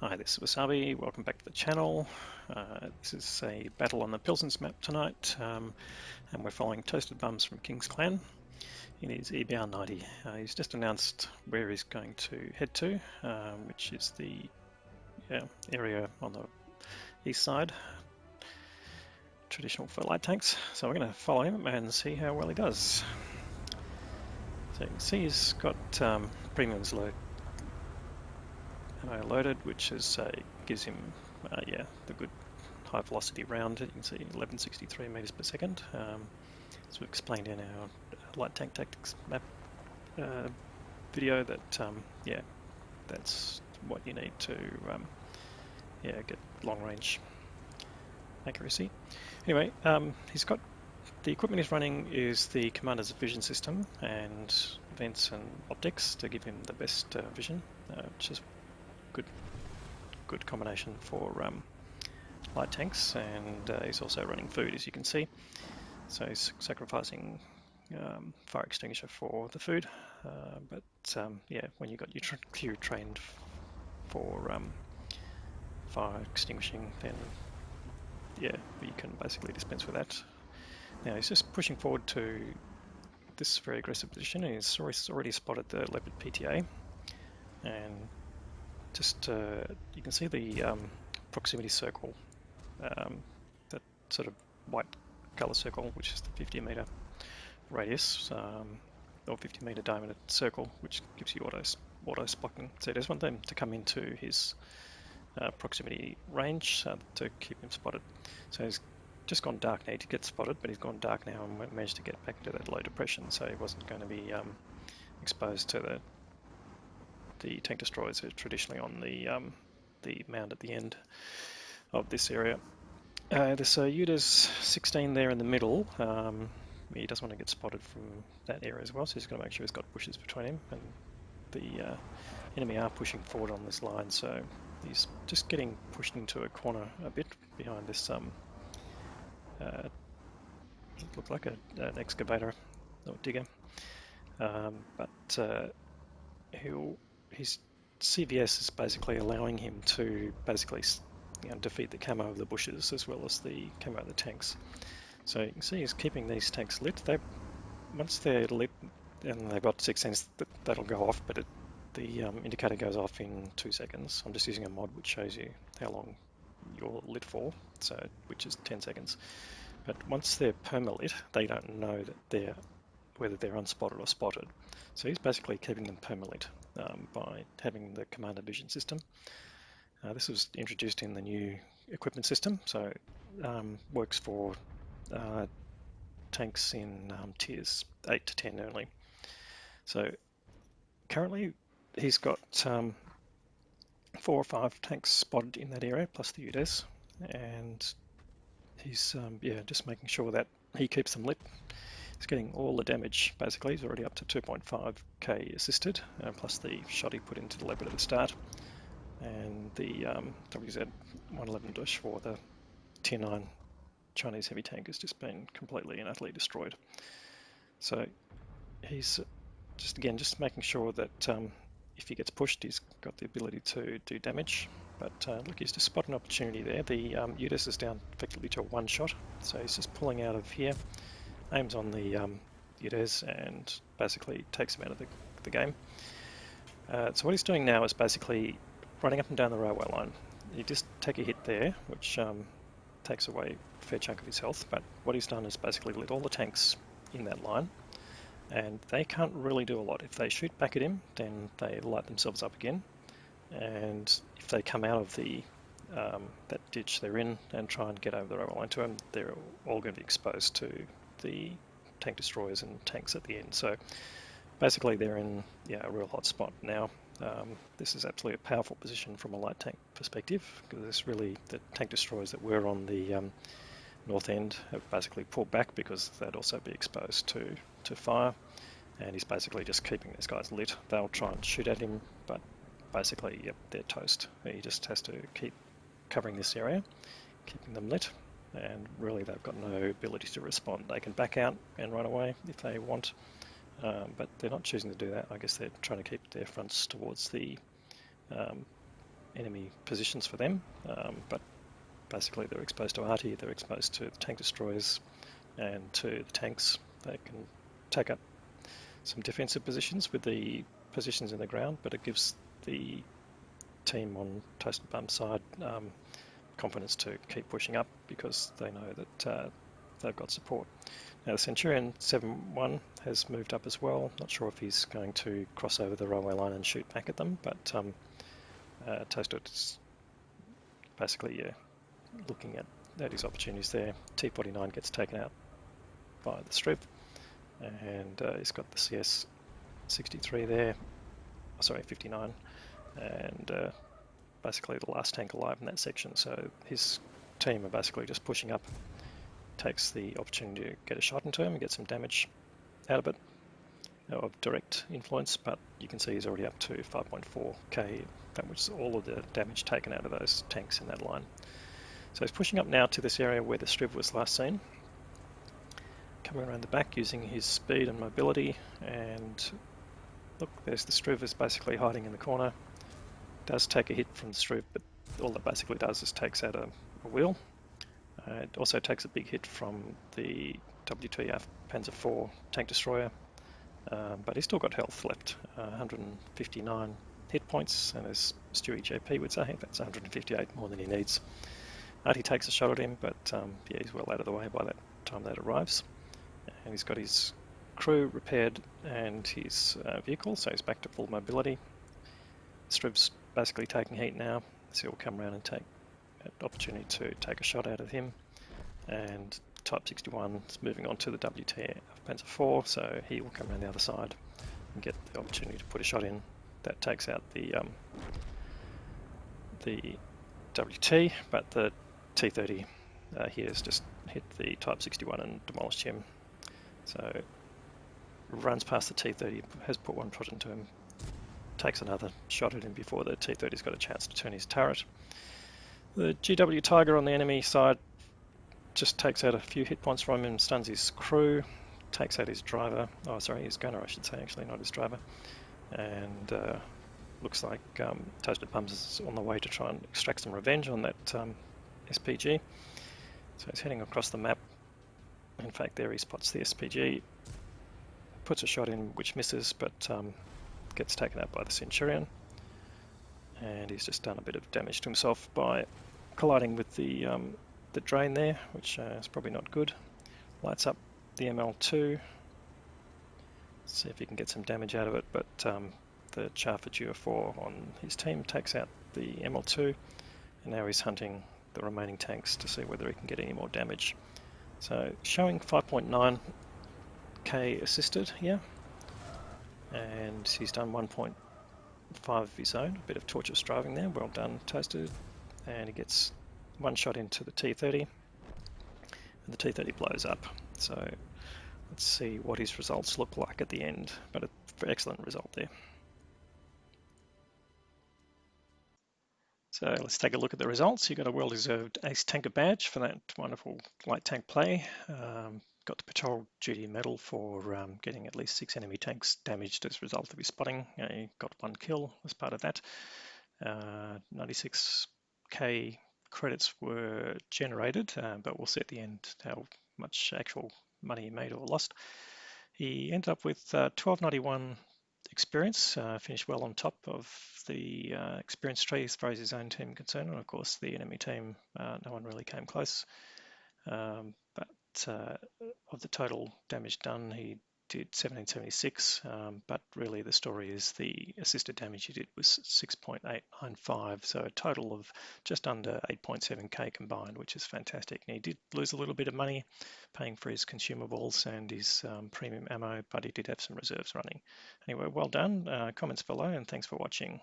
Hi, this is Wasabi. Welcome back to the channel. This is a battle on the Pilsen's map tonight, and we're following Toast3dBums from King's Clan in his EBR 90. He's just announced where he's going to head to, which is the area on the east side, traditional for light tanks. So we're going to follow him and see how well he does. So you can see he's got premiums loaded, which is gives him the good high velocity round. You can see 1163 meters per second. As we've explained in our light tank tactics map video, that that's what you need to get long range accuracy. Anyway, he's got the equipment he's running is the commander's vision system and vents and optics to give him the best vision, which is good combination for light tanks, and he's also running food, as you can see. So he's sacrificing fire extinguisher for the food, but when you've got your crew trained for fire extinguishing, then you can basically dispense with that. Now he's just pushing forward to this very aggressive position, and he's already spotted the leopard PTA, and just you can see the proximity circle, that sort of white color circle, which is the 50 meter radius, or 50 meter diameter circle, which gives you auto spotting. So he does want them to come into his proximity range to keep him spotted. So he's just gone dark now to get spotted, but he's gone dark now and managed to get back into that low depression, so he wasn't going to be exposed to the tank destroyers are traditionally on the mound at the end of this area. There's UDES 16 there in the middle. He doesn't want to get spotted from that area as well, so he's got to make sure he's got bushes between him and the enemy are pushing forward on this line, so he's just getting pushed into a corner a bit behind this it looked like an excavator or digger, but his CVS is basically allowing him to defeat the camo of the bushes as well as the camo of the tanks. So you can see he's keeping these tanks lit. Once they're lit and they've got 6 seconds, that'll go off, but the indicator goes off in 2 seconds. I'm just using a mod which shows you how long you're lit for, which is 10 seconds. But once they're perma-lit, they don't know that whether they're unspotted or spotted. So he's basically keeping them perma-lit by having the commander vision system. This was introduced in the new equipment system, so works for tanks in tiers 8 to 10 only. So currently he's got 4 or 5 tanks spotted in that area, plus the UDES, and he's just making sure that he keeps them lit. He's getting all the damage, basically. He's already up to 2.5k assisted, plus the shot he put into the leopard at the start, and the WZ-111 for the Tier 9 Chinese heavy tank has just been completely and utterly destroyed. So he's just making sure that if he gets pushed, he's got the ability to do damage. But look, he's just spotted an opportunity there. The UDES is down effectively to a 1 shot, so he's just pulling out of here, aims on the UDES and basically takes him out of the game. So what he's doing now is basically running up and down the railway line. You just take a hit there, which takes away a fair chunk of his health, but what he's done is basically lit all the tanks in that line, and they can't really do a lot. If they shoot back at him, then they light themselves up again, and if they come out of that ditch they're in and try and get over the railway line to him, they're all going to be exposed to the tank destroyers and tanks at the end. So basically they're in a real hot spot now. This is absolutely a powerful position from a light tank perspective, because it's really the tank destroyers that were on the north end have basically pulled back because they'd also be exposed to fire, and he's basically just keeping these guys lit. They'll try and shoot at him, but basically they're toast. He just has to keep covering this area, keeping them lit, and really they've got no ability to respond. They can back out and run away if they want, but they're not choosing to do that. I guess they're trying to keep their fronts towards the enemy positions for them, but basically they're exposed to arty, they're exposed to the tank destroyers and to the tanks. They can take up some defensive positions with the positions in the ground, but it gives the team on Toast3dBums side confidence to keep pushing up because they know that they've got support. Now the Centurion 7-1 has moved up as well. Not sure if he's going to cross over the railway line and shoot back at them, but Toast3d is basically looking at his opportunities there. T49 gets taken out by the strip, and he's got the CS 63 there, oh, sorry, 59, and basically the last tank alive in that section. So his team are basically just pushing up, takes the opportunity to get a shot into him and get some damage out of it, of direct influence, but you can see he's already up to 5.4k. That was all of the damage taken out of those tanks in that line. So he's pushing up now to this area where the Striv was last seen, coming around the back using his speed and mobility, and look, there's the Striv is basically hiding in the corner. Does take a hit from the Striv, but all it basically does is takes out a wheel. It also takes a big hit from the WTF Panzer IV tank destroyer, but he's still got health left, 159 hit points, and as Stewie JP would say, that's 158 more than he needs. Artie takes a shot at him, but yeah, he's well out of the way by that time that arrives. And he's got his crew repaired and his vehicle, so he's back to full mobility. Strib's basically taking heat now, so he'll come around and take an opportunity to take a shot out of him. And Type 61 is moving on to the WT Panzer IV, so he will come around the other side and get the opportunity to put a shot in. That takes out the WT, but the T30 here has just hit the Type 61 and demolished him. So runs past the T30, has put one shot into him, takes another shot at him before the T30's got a chance to turn his turret. The GW Tiger on the enemy side just takes out a few hit points from him, stuns his crew, takes out his driver, oh sorry, his gunner I should say, actually, not his driver, and looks like Toast3dBums is on the way to try and extract some revenge on that SPG. So he's heading across the map. In fact, there he spots the SPG, puts a shot in which misses, but gets taken out by the Centurion. And he's just done a bit of damage to himself by colliding with the drain there, which is probably not good. Lights up the ML2. See if he can get some damage out of it, but the Charford UF4 on his team takes out the ML2, and now he's hunting the remaining tanks to see whether he can get any more damage. So showing 5.9k assisted here, and he's done 1.5 of his own, a bit of torturous driving there, well done Toast3d, and he gets one shot into the T30, and the T30 blows up. So let's see what his results look like at the end, but an excellent result there. So let's take a look at the results. You got a well-deserved Ace Tanker badge for that wonderful light tank play. Got the Patrol Duty Medal for getting at least 6 enemy tanks damaged as a result of his spotting. He got 1 kill as part of that. 96k credits were generated, but we'll see at the end how much actual money he made or lost. He ended up with 1291 experience, finished well on top of the experience tree as far as his own team concerned, and of course the enemy team, no one really came close. But of the total damage done, he did 1776, but really the story is the assisted damage he did was 6.895, so a total of just under 8.7k combined, which is fantastic. And he did lose a little bit of money paying for his consumables and his premium ammo, but he did have some reserves running. Anyway, well done. Comments below, and thanks for watching.